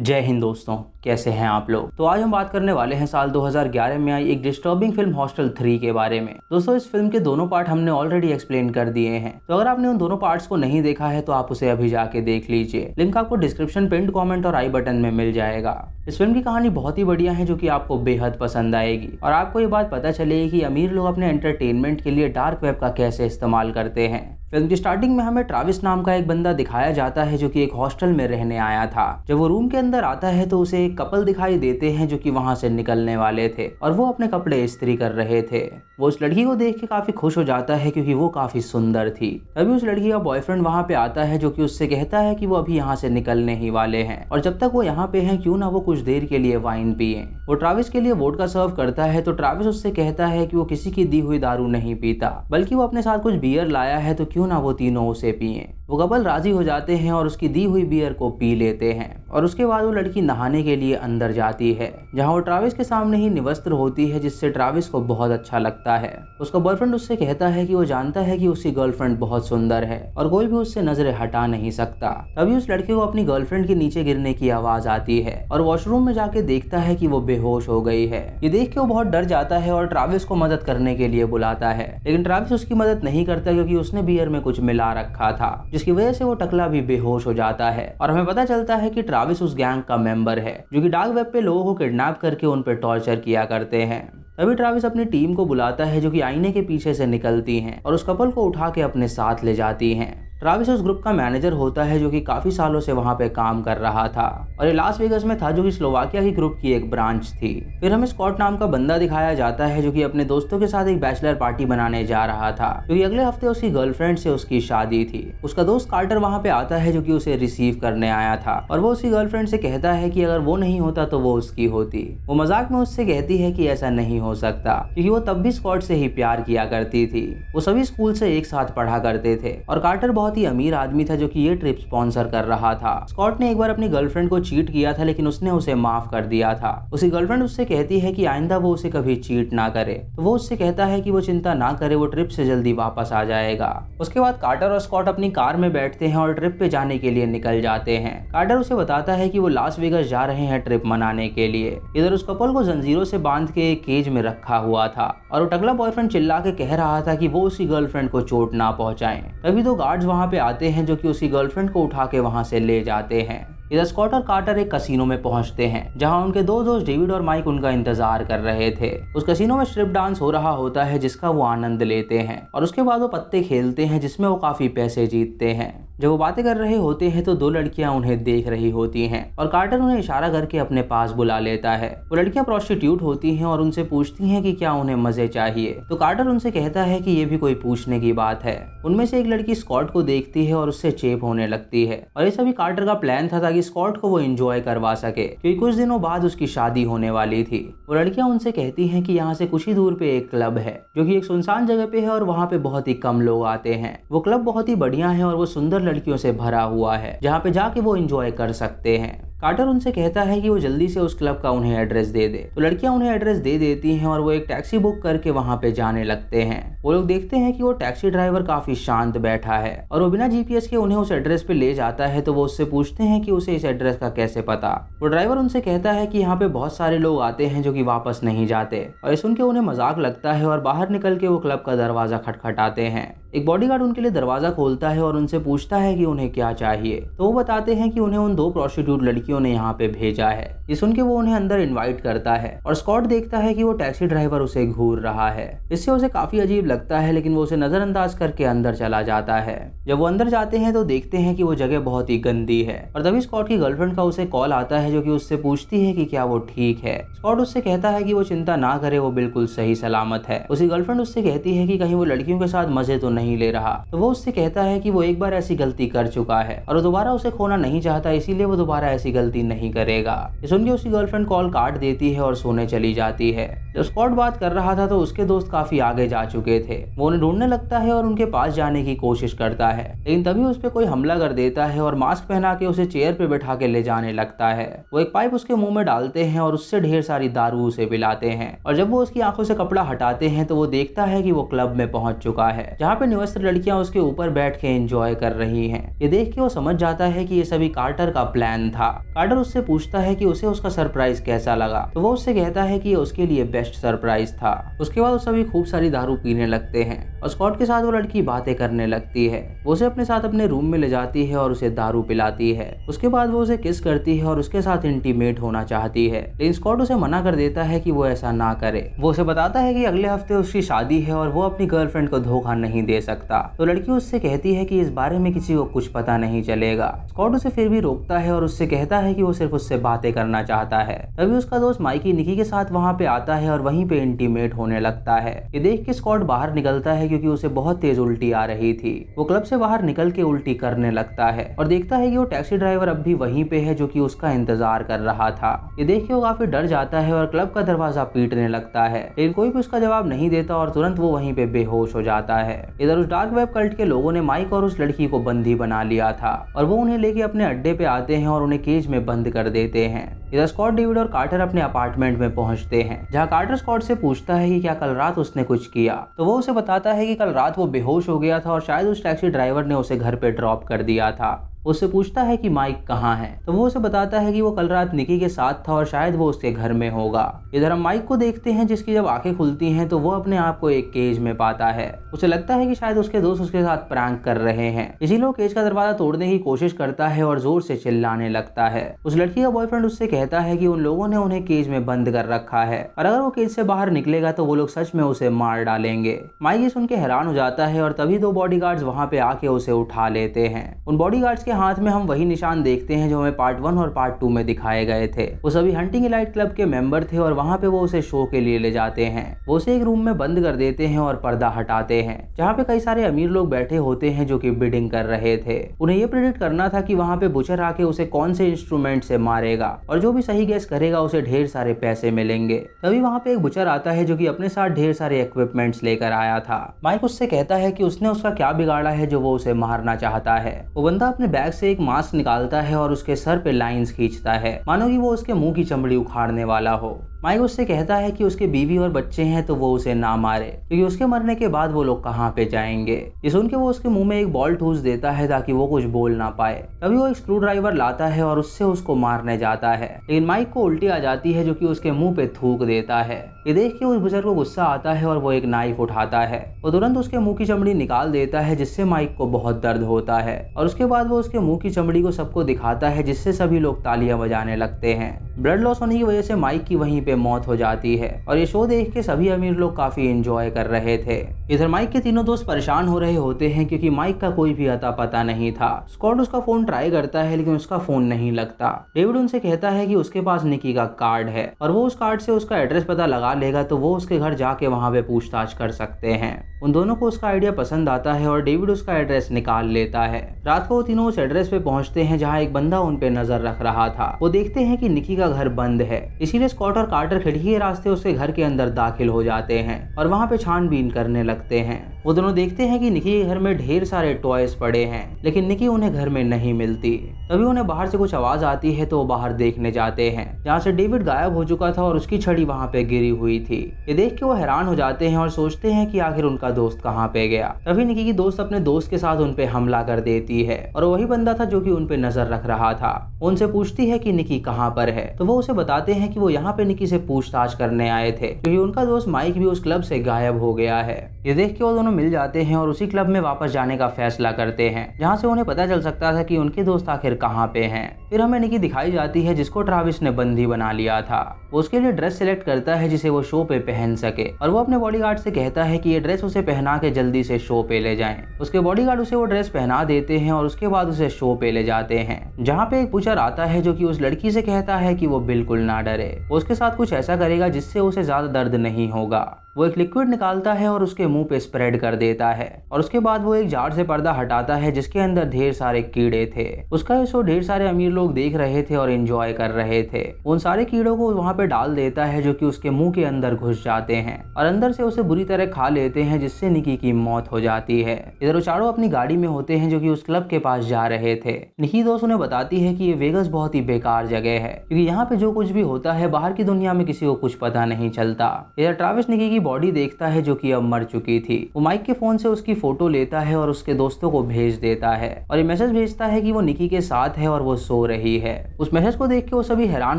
जय हिंद दोस्तों, कैसे हैं आप लोग। तो आज हम बात करने वाले हैं साल 2011 में आई एक डिस्टर्बिंग फिल्म हॉस्टल 3 के बारे में। दोस्तों, इस फिल्म के दोनों पार्ट हमने ऑलरेडी एक्सप्लेन कर दिए हैं, तो अगर आपने उन दोनों पार्ट्स को नहीं देखा है तो आप उसे अभी जाके देख लीजिए। लिंक आपको डिस्क्रिप्शन, पिंड कमेंट और आई बटन में मिल जाएगा। इस फिल्म की कहानी बहुत ही बढ़िया है, जो कि आपको बेहद पसंद आएगी और आपको ये बात पता चलेगी कि अमीर लोग अपने एंटरटेनमेंट के लिए डार्क वेब का कैसे इस्तेमाल करते हैं। फिल्म की स्टार्टिंग में हमें ट्राविस नाम का एक बंदा दिखाया जाता है, जो कि एक हॉस्टल में रहने आया था। जब वो रूम के अंदर आता है तो उसे एक कपल दिखाई देते हैं, जो कि वहां से निकलने वाले थे और वो अपने कपड़े इस्त्री कर रहे थे। वो उस लड़की को देख के काफी खुश हो जाता है, क्योंकि वो काफी सुंदर थी। तभी उस लड़की का बॉयफ्रेंड वहां पे आता है, जो कि उससे कहता है कि वो अभी यहाँ से निकलने ही वाले हैं और जब तक वो यहाँ पे हैं क्यों ना वो कुछ देर के लिए वाइन पिए। वो ट्राविस के लिए वोडका सर्व करता है, तो ट्राविस उससे कहता है कि वो किसी की दी हुई दारू नहीं पीता, बल्कि वो अपने साथ कुछ बियर लाया है, तो क्यों ना वो तीनों उसे पिए। वो कपल राजी हो जाते हैं और उसकी दी हुई बियर को पी लेते हैं और उसके बाद वो लड़की नहाने के लिए अंदर जाती है, जहाँ वो ट्राविस के सामने ही निवस्त्र होती है, जिससे ट्राविस को बहुत अच्छा लगता है। उसका बॉयफ्रेंड उससे कहता है कि वो जानता है कि उसकी गर्लफ्रेंड बहुत सुंदर है और कोई भी उससे नजरें हटा नहीं सकता। तभी उस लड़के को अपनी गर्लफ्रेंड के नीचे गिरने की आवाज आती है और वॉशरूम में जाके देखता है कि वो बेहोश हो गई है। ये देख के वो बहुत डर जाता है और ट्राविस को मदद करने के लिए बुलाता है, लेकिन ट्राविस उसकी मदद नहीं करता, क्योंकि उसने बियर में कुछ मिला रखा था, जिसकी वजह से वो टकला भी बेहोश हो जाता है। और हमें पता चलता है कि ट्राविस उस गैंग का मेंबर है, जो कि डार्क वेब पे लोगों को किडनैप करके उन पे टॉर्चर किया करते हैं। तभी ट्राविस अपनी टीम को बुलाता है, जो कि आईने के पीछे से निकलती हैं और उस कपल को उठा के अपने साथ ले जाती हैं। ट्राविस उस ग्रुप का मैनेजर होता है, जो कि काफी सालों से वहां पे काम कर रहा था और ये लास वेगस में था, जो कि स्लोवाकिया की ग्रुप की एक ब्रांच थी। फिर हमें स्कॉट नाम का बंदा दिखाया जाता है, जो कि अपने दोस्तों के साथ एक बैचलर पार्टी बनाने जा रहा था, क्योंकि अगले हफ्ते उसकी गर्लफ्रेंड से उसकी शादी थी। उसका दोस्त कार्टर वहां पे आता है, जो कि उसे रिसीव करने आया था और वो उसकी गर्लफ्रेंड से कहता है कि अगर वो नहीं होता तो वो उसकी होती। वो मजाक में उससे कहती है कि ऐसा नहीं हो सकता, क्योंकि वो तब भी स्कॉट से ही प्यार किया करती थी। वो सभी स्कूल से एक साथ पढ़ा करते थे और कार्टर बहुत ही अमीर आदमी था, जो कि ये ट्रिप स्पॉन्सर कर रहा था। स्कॉट ने एक बार अपनी गर्लफ्रेंड को चीट किया था, लेकिन उसने उसे माफ कर दिया था। उसकी गर्लफ्रेंड उससे कहती है कि आइंदा वो उसे कभी चीट ना करे, तो वो उससे कहता है कि वो चिंता ना करे, वो ट्रिप से जल्दी वापस आ जाएगा। उसके बाद कार्टर और स्कॉट अपनी कार में बैठते हैं और ट्रिप पे जाने के लिए निकल जाते हैं। कार्टर उसे बताता है कि वो लास वेगस जा रहे हैं ट्रिप मनाने के लिए। इधर उस कपल को जंजीरों से बांध के एक केज में रखा हुआ था और वो टकला बॉयफ्रेंड चिल्ला के कह रहा था कि वो उसकी गर्लफ्रेंड को चोट ना पहुंचाएं। तभी दो गार्ड्स वहां पे आते हैं, जो कि उसकी गर्लफ्रेंड को उठा के वहां से ले जाते हैं। इधर स्कॉट और कार्टर एक कसिनो में पहुंचते हैं, जहां उनके दो दोस्त डेविड और माइक उनका इंतजार कर रहे थे। उस कसिनो में स्ट्रिप डांस हो रहा होता है, जिसका वो आनंद लेते हैं और उसके बाद वो पत्ते खेलते हैं, जिसमें वो काफी पैसे जीतते हैं। जब वो बातें कर रहे होते हैं तो दो लड़कियां उन्हें देख रही होती हैं और कार्टर उन्हें इशारा करके अपने पास बुला लेता है। वो लड़कियां प्रोस्टिट्यूट होती हैं और उनसे पूछती हैं कि क्या उन्हें मजे चाहिए, तो कार्टर उनसे कहता है कि ये भी कोई पूछने की बात है। उनमें से एक लड़की स्कॉट को देखती है और उससे चेप होने लगती है और ये सभी कार्टर का प्लान था, ताकि स्कॉट को वो एंजॉय करवा सके, क्योंकि कुछ दिनों बाद उसकी शादी होने वाली थी। वो लड़कियां उनसे कहती हैं कि यहाँ से कुछ ही दूर पे एक क्लब है, जो कि एक सुनसान जगह पे है और वहाँ पे बहुत ही कम लोग आते हैं। वो क्लब बहुत ही बढ़िया है और वो सुंदर लड़कियों से भरा हुआ है, जहाँ पे जाके वो एंजॉय कर सकते हैं। कार्टर उनसे कहता है कि वो जल्दी से उस क्लब का उन्हें एड्रेस दे दे, तो लड़कियां उन्हें एड्रेस दे देती हैं और वो एक टैक्सी बुक करके वहां पे जाने लगते हैं। वो लोग देखते हैं कि वो टैक्सी ड्राइवर काफी शांत बैठा है और वो बिना जीपीएस के उन्हें उस एड्रेस पे ले जाता है। तो वो उससे पूछते हैं कि उसे इस एड्रेस का कैसे पता। वो ड्राइवर उनसे कहता है कि यहाँ पे बहुत सारे लोग आते हैं, जो कि वापस नहीं जाते, और सुन के उन्हें मजाक लगता है और बाहर निकल के वो क्लब का दरवाजा खटखटाते हैं। एक बॉडीगार्ड उनके लिए दरवाजा खोलता है और उनसे पूछता है कि उन्हें क्या चाहिए, तो वो बताते हैं कि उन्हें उन दो प्रोस्टिट्यूट लड़कियों ने यहाँ पे भेजा है। ये सुन के वो उन्हें अंदर इनवाइट करता है और स्कॉट देखता है कि वो टैक्सी ड्राइवर उसे घूर रहा है। इससे उसे काफी अजीब लगता है, लेकिन वो उसे नजरअंदाज करके अंदर चला जाता है। जब वो अंदर जाते हैं तो देखते हैं कि वो जगह बहुत ही गंदी है और तभी स्कॉट की गर्लफ्रेंड का उसे कॉल आता है, जो कि उससे पूछती है कि क्या वो ठीक है। स्कॉट उससे कहता है कि वो चिंता ना करे, वो बिल्कुल सही सलामत है। उसकी गर्लफ्रेंड उससे कहती है कि कहीं वो लड़कियों के साथ मजे तो नहीं ले रहा, तो वो उससे कहता है कि वो एक बार ऐसी गलती कर चुका है और वो दोबारा उसे खोना नहीं चाहता, इसीलिए वो दोबारा ऐसी गलती नहीं करेगा। सुन के उसकी गर्लफ्रेंड कॉल काट देती है और सोने चली जाती है। जब स्कॉट बात कर रहा था तो उसके दोस्त काफी आगे जा चुके थे। वो उन्हें ढूंढने लगता है और उनके पास जाने की कोशिश करता है, लेकिन तभी उस पर कोई हमला कर देता है और मास्क पहना के उसे चेयर पे बैठा के ले जाने लगता है। वो एक पाइप उसके मुंह में डालते हैं और उससे ढेर सारी दारू उसे पिलाते हैं, और जब वो उसकी आंखों से कपड़ा हटाते हैं तो वो देखता है कि वो क्लब में पहुंच चुका है, जहाँ पे निवस्त्र लड़कियां उसके ऊपर बैठ के एंजॉय कर रही हैं। ये देख के वो समझ जाता है कि ये सभी कार्टर का प्लान था। कार्टर उससे पूछता है कि उसे उसका सरप्राइज कैसा लगा, तो वो उससे कहता है कि ये उसके लिए बेस्ट सरप्राइज था। उसके बाद वो सभी खूब सारी दारू पीने लगते हैं और स्कॉट के साथ वो लड़की बातें करने लगती है। वो उसे अपने साथ अपने रूम में ले जाती है और उसे दारू पिलाती है। उसके बाद वो उसे किस करती है और उसके साथ इंटीमेट होना चाहती है, लेकिन स्कॉट उसे मना कर देता है कि वो ऐसा ना करे। वो उसे बताता है कि अगले हफ्ते उसकी शादी है और वो अपनी गर्लफ्रेंड को धोखा नहीं दे सकता। तो लड़की उससे कहती है कि इस बारे में किसी को कुछ पता नहीं चलेगा। स्कॉट उसे फिर भी रोकता है और उससे कहता है कि वो सिर्फ उससे बातें करना चाहता है। तभी उसका दोस्त माइकी निकी के साथ वहाँ पे आता है और वहीं पे इंटीमेट होने लगता है। ये देख के स्कॉट बाहर निकलता है क्योंकि उसे बहुत तेज उल्टी आ रही थी। वो क्लब से बाहर निकल के उल्टी करने लगता है और देखता है कि वो टैक्सी ड्राइवर अब भी वहीं पे है जो कि उसका इंतजार कर रहा था। ये देख के वो काफी डर जाता है और क्लब का दरवाजा पीटने लगता है, लेकिन कोई भी उसका जवाब नहीं देता और तुरंत वो वहीं पे बेहोश हो जाता है। इधर उस डार्क वेब कल्ट के लोगों ने माइक और उस लड़की को बंदी बना लिया था और वो उन्हें लेके अपने अड्डे पे आते हैं और उन्हें केज में बंद कर देते हैं। इधर स्कॉट, डेविड और कार्टर अपने अपार्टमेंट में पहुंचते हैं, जहां कार्टर स्कॉट से पूछता है कि क्या कल रात उसने कुछ किया। तो वो उसे बताता है कि कल रात वो बेहोश हो गया था और शायद उस टैक्सी ड्राइवर ने उसे घर पे ड्रॉप कर दिया था। उससे पूछता है कि माइक कहाँ है, तो वो उसे बताता है कि वो कल रात निकी के साथ था और शायद वो उसके घर में होगा। इधर हम माइक को देखते हैं, जिसकी जब आंखें खुलती हैं तो वो अपने आप को एक केज में पाता है। उसे लगता है कि शायद उसके दोस्त उसके साथ प्रैंक कर रहे हैं, इसीलिए वो केज का दरवाजा तोड़ने की कोशिश करता है और जोर से चिल्लाने लगता है। उस लड़की का बॉयफ्रेंड उससे कहता है कि उन लोगों ने उन्हें केज में बंद कर रखा है और अगर वो केज से बाहर निकलेगा तो वो लोग सच में उसे मार डालेंगे। माइक ये सुन के हैरान हो जाता है और तभी 2 बॉडीगार्ड्स वहां पे आके उसे उठा लेते हैं। उन बॉडीगार्ड्स के हाथ में हम वही निशान देखते हैं जो हमें पार्ट 1 और पार्ट 2 में दिखाए गए थे। वो सभी हंटिंग एलाइट क्लब के मेंबर थे और वहां पे वो उसे शो के लिए ले जाते हैं। वो उसे एक रूम में बंद कर देते हैं और पर्दा हटाते हैं, जहाँ पे कई सारे अमीर लोग बैठे होते हैं जो कि बिडिंग कर रहे थे। उन्हें ये प्रेडिक्ट करना था कि वहां पे बुचर आके उसे कौन से इंस्ट्रूमेंट से मारेगा और जो भी सही गेस करेगा उसे ढेर सारे पैसे मिलेंगे। तभी वहां पे एक बुचर आता है जो कि अपने साथ ढेर सारे इक्विपमेंट्स लेकर आया था। माइक उससे कहता है कि उसने उसका क्या बिगाड़ा है जो वो उसे मारना चाहता है। वो बंदा अपने बैग से एक मास्क निकालता है और उसके सर पे लाइंस खींचता है, मानो कि वो उसके मुंह की चमड़ी उखाड़ने वाला हो। माइक उससे कहता है कि उसके बीवी और बच्चे हैं तो वो उसे ना मारे, क्योंकि उसके मरने के बाद वो लोग कहाँ पे जाएंगे। ये सुन के वो उसके मुंह में एक बॉल ठूस देता है ताकि वो कुछ बोल ना पाए। तभी वो एक स्क्रू ड्राइवर लाता है और उससे उसको मारने जाता है, लेकिन माइक को उल्टी आ जाती है जो कि उसके मुंह पे थूक देता है। ये देख के उस बुजुर्ग को गुस्सा आता है और वो एक नाइफ उठाता है। वो तुरंत उसके मुंह की चमड़ी निकाल देता है, जिससे माइक को बहुत दर्द होता है और उसके बाद वो उसके मुंह की चमड़ी को सबको दिखाता है, जिससे सभी लोग तालियां बजाने लगते हैं। ब्लड लॉस होने की वजह से माइक की वहीं पे मौत हो जाती है और ये शो देख के सभी अमीर लोग काफी एंजॉय कर रहे थे। इधर माइक के तीनों दोस्त परेशान हो रहे होते हैं क्योंकि माइक का कोई भी अता पता नहीं था। स्कॉट उसका फोन ट्राई करता है लेकिन उसका फोन नहीं लगता। डेविड उनसे कहता है कि उसके पास निकी का कार्ड है और वो उस कार्ड से उसका एड्रेस पता लगा लेगा तो वो उसके घर जाके वहाँ पे पूछताछ कर सकते हैं। उन दोनों को उसका आइडिया पसंद आता है और डेविड उसका एड्रेस निकाल लेता है। रात को वो तीनों उस एड्रेस पे पहुंचते हैं जहाँ एक बंदा उन पे नजर रख रहा था। वो देखते हैं कि निकी का घर बंद है, इसीलिए स्कॉट और कार्टर खिड़की के रास्ते उसके घर के अंदर दाखिल हो जाते हैं और वहाँ पे छानबीन करने लगते हैं। वो दोनों देखते हैं कि निकी के घर में ढेर सारे टॉयज पड़े हैं, लेकिन निकी उन्हें घर में नहीं मिलती। तभी उन्हें बाहर से कुछ आवाज आती है तो वो बाहर देखने जाते हैं, जहाँ से डेविड गायब हो चुका था और उसकी छड़ी वहाँ पे गिरी हुई थी। ये देख के वो हैरान हो जाते हैं और सोचते हैं कि आखिर उनका दोस्त कहाँ पे गया। तभी निकी की दोस्त अपने दोस्त के साथ उन पे हमला कर देती है और वही बंदा था जो कि उन पे नजर रख रहा था। उनसे पूछती है कि निकी कहाँ पर है, तो वो उसे बताते हैं कि वो यहाँ पे निकी से पूछताछ करने आए थे क्योंकि उनका दोस्त माइक भी उस क्लब से गायब हो गया है। ये देख के वो दोनों मिल जाते हैं और उसी क्लब में वापस जाने का फैसला करते हैं, जहाँ से उन्हें पता चल सकता था कि उनके दोस्त आखिर कहाँ पे हैं। फिर हमें निकी दिखाई जाती है जिसको ट्राविस ने बंदी बना लिया था। वो उसके लिए ड्रेस सिलेक्ट करता है जिसे वो शो पे पहन सके और वो अपने बॉडीगार्ड से कहता है कि ये ड्रेस उसे पहना के जल्दी से शो पे ले जाएं। उसके बॉडीगार्ड उसे वो ड्रेस पहना देते हैं और उसके बाद उसे शो पे ले जाते हैं, जहाँ पे एक बुचर आता है जो कि उस लड़की से कहता है कि वो बिल्कुल ना डरे, वो उसके साथ कुछ ऐसा करेगा जिससे उसे ज्यादा दर्द नहीं होगा। वो एक लिक्विड निकालता है और उसके मुंह पे स्प्रेड कर देता है और उसके बाद वो एक जार से पर्दा हटाता है जिसके अंदर ढेर सारे कीड़े थे। उसका ये शो ढेर सारे अमीर लोग देख रहे थे और एंजॉय कर रहे थे। उन सारे कीड़ों को वहाँ पे डाल देता है जो कि उसके मुंह के अंदर घुस जाते हैं और अंदर से उसे बुरी तरह खा लेते हैं, जिससे निकी की मौत हो जाती है। इधर वो चारों अपनी गाड़ी में होते हैं जो कि उस क्लब के पास जा रहे थे। निकी दोस्त उन्हें बताती है कि ये वेगस बहुत ही बेकार जगह है क्योंकि यहाँ पे जो कुछ भी होता है बाहर की दुनिया में किसी को कुछ पता नहीं चलता। इधर ट्रैविस निकी की बॉडी देखता है जो कि अब मर चुकी थी। वो माइक के फोन से उसकी फोटो लेता है और उसके दोस्तों को भेज देता है और ये मैसेज भेजता है कि वो निकी के साथ है और वो सो रही है। उस मैसेज को देख के वो सभी हैरान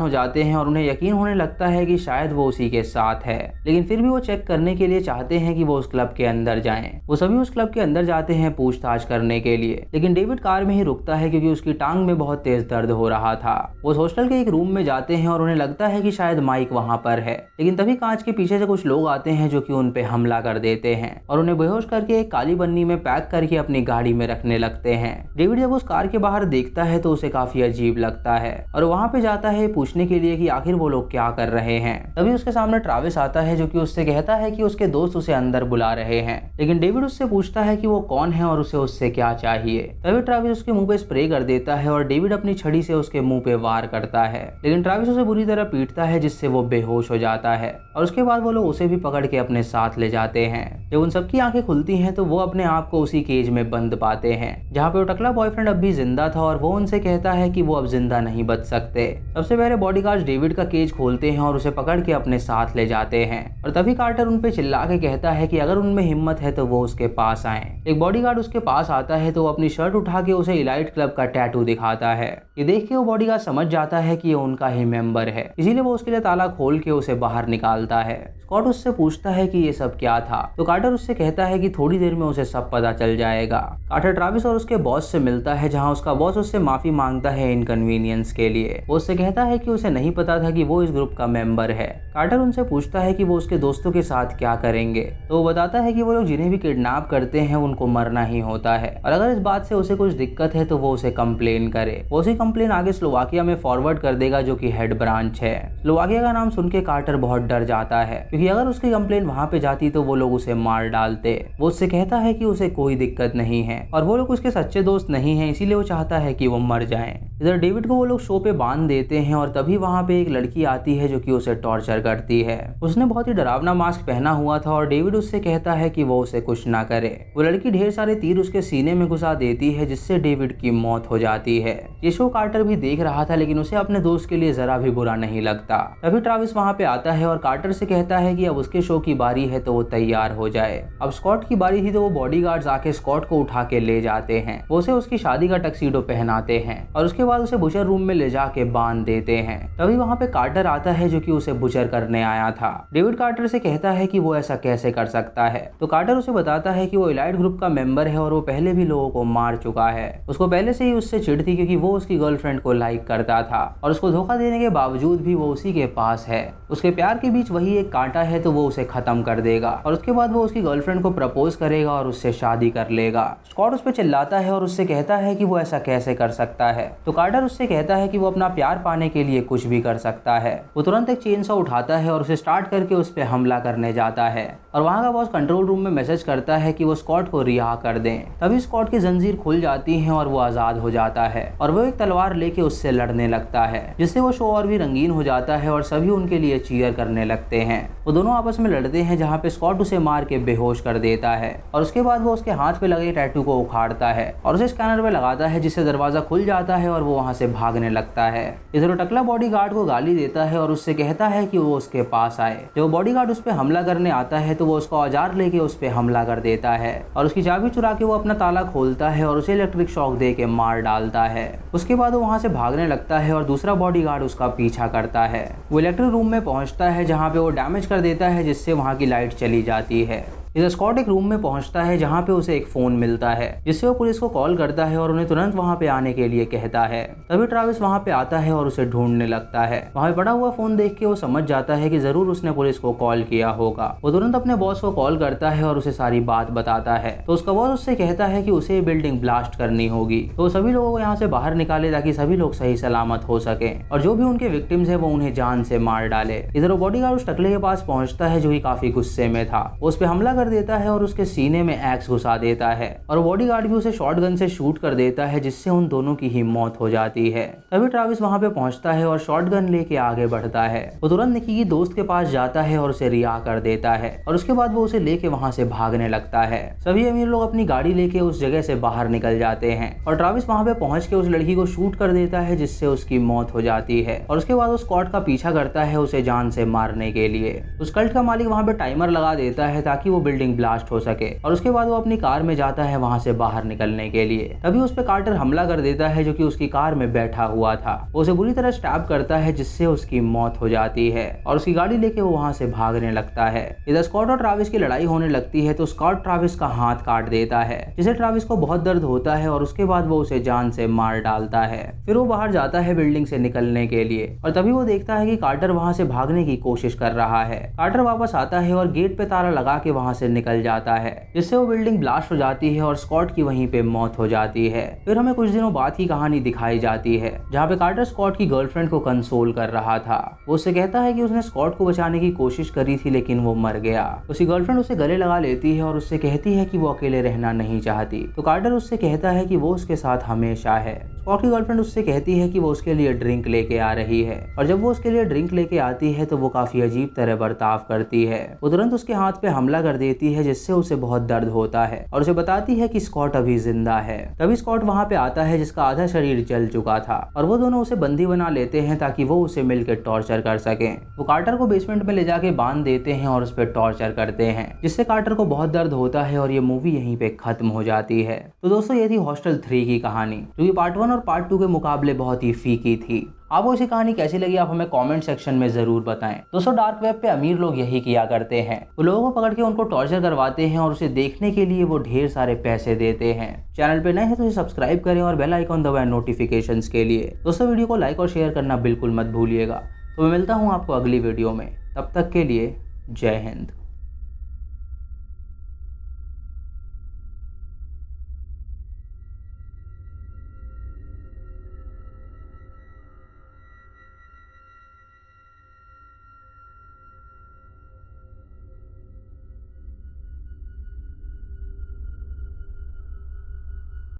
हो जाते हैं और उन्हें यकीन होने लगता है कि शायद वो उसी के साथ है, लेकिन फिर भी वो चेक करने के लिए चाहते हैं कि वो उस क्लब के अंदर जाएं। वो सभी उस क्लब के अंदर जाते हैं पूछताछ करने के लिए, लेकिन डेविड कार में ही रुकता है क्योंकि उसकी टांग में बहुत तेज दर्द हो रहा था। वो हॉस्टल के एक रूम में जाते हैं और उन्हें लगता है कि शायद माइक वहां पर है, लेकिन तभी कांच के पीछे से कुछ लोग आते हैं जो कि उन पे हमला कर देते हैं और उन्हें बेहोश करके एक काली बन्नी में पैक करके अपनी गाड़ी में रखने लगते हैं। डेविड जब उस कार के बाहर देखता है तो उसे काफी अजीब लगता है और वहां पे जाता है पूछने के लिए कि आखिर वो लोग क्या कर रहे हैं। तभी उसके सामने ट्रैविस आता है जो कि उससे कहता है कि उसके दोस्त उसे अंदर बुला रहे हैं, लेकिन डेविड उससे पूछता है कि वो कौन है और उसे उससे क्या चाहिए। तभी ट्रैविस उसके मुंह पे स्प्रे कर देता है और डेविड अपनी छड़ी से उसके मुंह पे वार करता है, लेकिन ट्रैविस उसे बुरी तरह पीटता है जिससे वो बेहोश हो जाता है और उसके बाद वो लोग उसे भी पकड़ के अपने साथ ले जाते हैं। जब उन सबकी आंखें खुलती हैं तो वो अपने आप को उसी केज में बंद पाते हैं जहाँ पे वो टकला बॉयफ्रेंड अब भी जिंदा था और वो उनसे कहता है कि वो अब जिंदा नहीं बच सकते। सबसे पहले बॉडीगार्ड्स डेविड का केज खोलते हैं और उसे पकड़ के अपने साथ ले जाते हैं और तभी कार्टर उन पे चिल्ला के कहता है कि अगर उनमें हिम्मत है तो वो उसके पास आए। एक बॉडीगार्ड उसके पास आता है तो वो अपनी शर्ट उठा के उसे इलाइट क्लब का टैटू दिखाता है। ये देख के वो बॉडीगार्ड समझ जाता है कि ये उनका ही मेंबर है, इसीलिए वो उसके लिए ताला खोल के उसे बाहर निकालता है। स्कॉट उससे पूछता है कि ये सब क्या था, तो कार्टर उससे कहता है कि थोड़ी देर में उसे सब पता चल जाएगा। कार्टर ट्रैविस और उसके बॉस से मिलता है जहां उसका बॉस उससे माफी मांगता है इनकन्वीनियंस के लिए। वो उससे कहता है कि उसे नहीं पता था कि वो इस ग्रुप का मेंबर है। कार्टर उनसे पूछता है कि वो उसके दोस्तों के साथ क्या करेंगे, तो वो बताता है कि वो लोग जिन्हें भी किडनैप करते हैं उनको मरना ही होता है और अगर इस बात से उसे कुछ दिक्कत है तो वो उसे कंप्लेन करे। वो उसी कंप्लेन आगे स्लोवाकिया में फॉरवर्ड कर देगा जो कि हेड ब्रांच है। स्लोवाकिया का नाम सुन के कार्टर बहुत डर जाता है क्योंकि अगर उसकी कंप्लेन वहां पे जाती तो वो लोग उसे मार डालते। वो उससे कहता है कि उसे कोई दिक्कत नहीं है और वो लोग उसके सच्चे दोस्त नहीं हैं, इसीलिए वो चाहता है कि वो मर जाएं। इधर डेविड को वो लोग शो पे बांध देते हैं और तभी वहां पे एक लड़की आती है जो कि उसे टॉर्चर करती है। उसने बहुत ही डरावना मास्क पहना हुआ था और डेविड उससे कहता है कि वो उसे कुछ ना करे। वो लड़की ढेर सारे तीर उसके सीने में घुसा देती है जिससे डेविड की मौत हो जाती है। ये शो कार्टर भी देख रहा था लेकिन उसे अपने दोस्त के लिए जरा भी बुरा नहीं लगता। तभी ट्रैविस वहां पे आता है और कार्टर से कहता है कि अब उसके शो की बारी है तो वो तैयार हो जाए। अब स्कॉट की बारी थी तो वो बॉडीगार्ड्स आके स्कॉट को उठा के ले जाते हैं। वो उसे उसकी शादी का टक्सीडो पहनाते हैं और उसके बाद उसे बुचर रूम में ले जाके बांध देते हैं। तभी वहां पे कार्टर आता है जो कि उसे बुचर करने आया था। डेविड कार्टर से कहता है कि वो ऐसा कैसे कर सकता है, तो कार्टर उसे बताता है कि वो इलाइट ग्रुप का मेंबर है और वो पहले भी लोगों को मार चुका है। उसको पहले से ही उससे चिढ़ थी क्योंकि वो उसकी गर्लफ्रेंड को लाइक करता था और उसको धोखा देने के बावजूद भी वो उसी के पास है। उसके प्यार के बीच वही एक कांटा है तो वो उसे खत्म कर देगा और उसके बाद वो उसकी गर्लफ्रेंड को प्रपोज करेगा और उससे शादी कर लेगा। स्कॉट उस पर चिल्लाता है और उससे कहता है कि वो ऐसा कैसे कर सकता है, तो कार्टर उससे कहता है कि वो अपना प्यार पाने के लिए कुछ भी कर सकता है। वो तुरंत एक चेनसॉ उठाता है और उसे स्टार्ट करके उस पर हमला करने जाता है और वहाँ का बॉस कंट्रोल रूम में मैसेज करता है कि वो स्कॉट को रिहा कर दें। तभी स्कॉट की जंजीर खुल जाती है और वो आजाद हो जाता है और वो एक तलवार लेके उससे लड़ने लगता है, जिससे वो शो और भी रंगीन हो जाता है और सभी उनके लिए चीयर करने लगते हैं। वो दोनों आपस में लड़ते हैं जहाँ पे स्कॉट उसे मार के बेहोश कर देता है और उसके बाद वो उसके हाथ पे लगे टैटू को उखाड़ता है और उसे स्कैनर पे लगाता है जिससे दरवाजा खुल जाता है और वो वहाँ से भागने लगता है। इधर वो टकला बॉडीगार्ड को गाली देता है और उससे कहता है कि वो उसके पास आए। जब बॉडीगार्ड उस पर हमला करने आता है तो वो उसका औजार लेके उस पर हमला कर देता है और उसकी चाबी चुरा के वो अपना ताला खोलता है और उसे इलेक्ट्रिक शॉक दे के मार डालता है। उसके बाद वो वहाँ से भागने लगता है और दूसरा बॉडीगार्ड उसका पीछा करता है। वो इलेक्ट्रिक रूम में पहुंचता है जहाँ पे वो डैमेज कर देता है जिससे वहाँ की लाइट चली जाती है। इधर स्कॉट एक रूम में पहुंचता है जहाँ पे उसे एक फोन मिलता है जिससे वो पुलिस को कॉल करता है और उन्हें तुरंत वहाँ पे आने के लिए कहता है। तभी ट्रैविस वहाँ पे आता है और उसे ढूंढने लगता है। वहाँ पे पड़ा हुआ फोन देख के वो समझ जाता है कि जरूर उसने पुलिस को कॉल किया होगा। वो तुरंत अपने बॉस को कॉल करता है और उसे सारी बात बताता है। तो उसका बॉस उससे कहता है कि उसे बिल्डिंग ब्लास्ट करनी होगी, तो सभी लोगों को यहाँ से बाहर निकाले ताकि सभी लोग सही सलामत हो सके और जो भी उनके विक्टिम्स है वो उन्हें जान से मार डाले। इधर वो बॉडीगार्ड उस टकले के पास पहुंचता है जो कि काफी गुस्से में था। वो उस पे हमला कर देता है और उसके सीने में एक्स घुसा देता है और बॉडीगार्ड भी उसे शॉटगन से शूट कर देता है जिससे उन दोनों की ही मौत हो जाती है। तभी ट्रैविस वहां पे पहुंचता है और शॉटगन लेके आगे बढ़ता है। वो तुरंत निकी की दोस्त के पास जाता है और उसे रिहा कर देता है और उसके बाद वो उसे लेके वहां से भागने लगता है। सभी अमीर लोग अपनी गाड़ी लेके उस जगह से बाहर निकल जाते हैं और ट्रैविस वहां पे पहुंच के उस लड़की को शूट कर देता है जिससे उसकी मौत हो जाती है और उसके बाद उस स्कॉट का पीछा करता है उसे जान से मारने के लिए। उस कल्ट का मालिक वहां पे टाइमर लगा देता है ताकि वो बिल्डिंग ब्लास्ट हो सके और उसके बाद वो अपनी कार में जाता है वहां से बाहर निकलने के लिए। तभी उस पे कार्टर हमला कर देता है जो कि उसकी कार में बैठा हुआ था। वो उसे बुरी तरह स्टैब करता है जिससे उसकी मौत हो जाती है और उसकी गाड़ी लेके वो वहां से भागने लगता है। इधर स्कॉट और ट्रैविस की लड़ाई होने लगती है तो स्कॉट ट्रैविस का हाथ काट देता है जिसे ट्रैविस को बहुत दर्द होता है और उसके बाद वो उसे जान से मार डालता है। फिर वो बाहर जाता है बिल्डिंग से निकलने के लिए और तभी वो देखता है कि कार्टर वहां से भागने की कोशिश कर रहा है। कार्टर वापस आता है और गेट पे ताला लगा के वहां से निकल जाता है जिससे वो बिल्डिंग ब्लास्ट हो जाती है और स्कॉट की वहीं पे मौत हो जाती है। फिर हमें कुछ दिनों बाद की कहानी दिखाई जाती है जहाँ पे कार्टर स्कॉट की गर्लफ्रेंड को कंसोल कर रहा था। वो उससे कहता है कि उसने स्कॉट को बचाने की कोशिश करी थी लेकिन वो मर गया। उसकी गर्लफ्रेंड उसे गले लगा लेती है और उससे कहती है कि वो अकेले रहना नहीं चाहती। तो कार्टर उससे कहता है कि वो उसके साथ हमेशा है। स्कॉट की गर्लफ्रेंड उससे कहती है कि वो उसके लिए ड्रिंक लेके आ रही है और जब वो उसके लिए ड्रिंक लेके आती है तो वो काफी अजीब तरह बर्ताव करती है। वो तुरंत उसके हाथ पे हमला कर देती है जिससे उसे बहुत दर्द होता है और उसे बताती है कि स्कॉट अभी जिंदा है। तभी स्कॉट वहां पे आता है जिसका आधा शरीर जल चुका था और वो दोनों उसे बंदी बना लेते हैं ताकि वो उसे मिलकर टॉर्चर कर सके। वो कार्टर को बेसमेंट में ले जाके बांध देते हैं और उस पर टॉर्चर करते हैं जिससे कार्टर को बहुत दर्द होता है और ये मूवी यहीं पे खत्म हो जाती है। तो दोस्तों ये थी हॉस्टल 3 की कहानी जो कि पार्ट 1 और पार्ट 2 के मुकाबले बहुत ही फीकी थी। आपको इसी कहानी कैसी लगी आप हमें कमेंट सेक्शन में जरूर बताएं। दोस्तों डार्क वेब पे अमीर लोग यही किया करते हैं, वो लोगों को पकड़ के उनको टॉर्चर करवाते हैं और उसे देखने के लिए वो ढेर सारे पैसे देते हैं। चैनल पे नए हैं तो इसे सब्सक्राइब करें और बेल आइकॉन दबाएं नोटिफिकेशंस के लिए। दोस्तों वीडियो को लाइक और शेयर करना बिल्कुल मत भूलिएगा। तो मैं मिलता हूँ आपको अगली वीडियो में, तब तक के लिए जय हिंद।